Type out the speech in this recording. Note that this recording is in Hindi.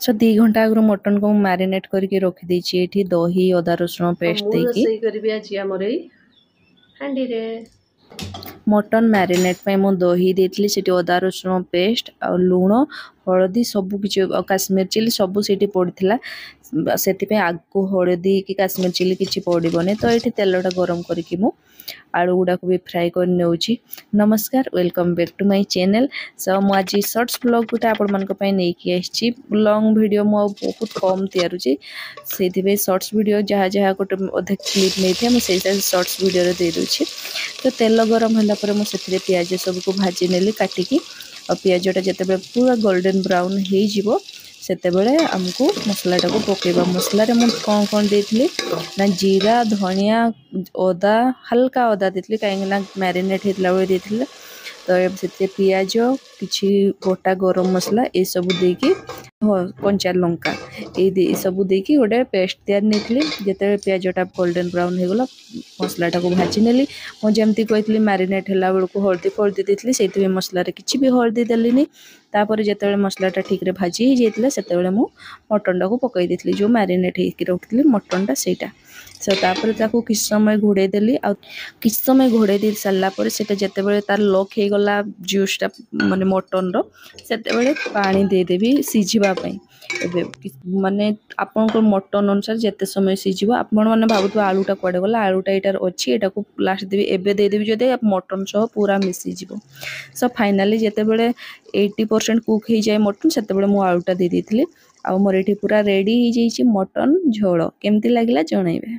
सो 2 घंटा आगु मटन को मैरिनेट करके रखी देछि एठी दही अदा रसुण पेस्ट देकी रोसई करबी आज हमर एई हांडी रे मटन मैरिनेट पे मु दही देथिली सेठी अदा रसुण पेस्ट आ लूण हळदी सब किछि काश्मीर चिली सब सेठी पड़थिला सेति पे आगु हळदी कि काश्मीर चिली किछि पड़िबोने तो एठी तेलटा गरम करके मु आलू गुडा को भी फ्राई कर नेउची। नमस्कार welcome back to my channel. So मु आज शॉर्ट्स ब्लॉग गुटा आपण मन को पय नै कि आछि लॉन्ग वीडियो मु बहुत कम तयार छी सेति बे शॉर्ट्स वीडियो जहा जहा को अधे क्लिप नै थे मु सेटा शॉर्ट्स वीडियो रे दे दोछि। तो तेल गरम होला पर मु सेति प्याज सब को भाजी नेली काटिकी और प्याजटा जते पूरा गोल्डन ब्राउन हे जिवो सेते बेले हमको मसला टाको पकेबा मसला रे मु कोन देथिली ना जीरा धनिया अदा हल्का अदा देथिली काहे ना मैरिनेट हेतला बेले देथिले तो सेते पियाज किछि गोटा गरम मसला ए सब देकी कंचा लंका ए सब देकी गोटे पेस्ट तैयार नेथिली जते पियाजटा गोल्डन ब्राउन हे गला मसला टाको भाजी नेली मो जेमती कहथिली मैरिनेट होला बेल को हल्दी देथिली सेति मसला रे किछि भी हल्दी देलिनी तापर जते मसलाटा ठीक रे भाजी हे जेतले सेते बेले मु मटन टाको पकई देथिली जो मैरिनेट हे कि रखथिली मटनटा सेटा सो तापर ताको किछ समय घोड़े देली आ किछ समय घोड़े दे सारला पर सेटा जते बेले तार लॉक हे गला जूसटा माने मटन रो सेते बेले पानी दे देबी सिझिबा पई एबे माने आपन को मटन अनुसार जते समय सिझिबो आपन माने भाबुतो आलूटा कोडे गला आलूटा एटार अछि एटा को लास्ट देबी एबे दे देबी जदे मटन सह पूरा मिसी जिवो। सो फाइनली जते बेले 80% कुक हे जाय मटन सेते बेले मु आलूटा दे देथिली आ मोर एठी पूरा रेडी हे जाई छी मटन झोल केमती लागला जणाइबे।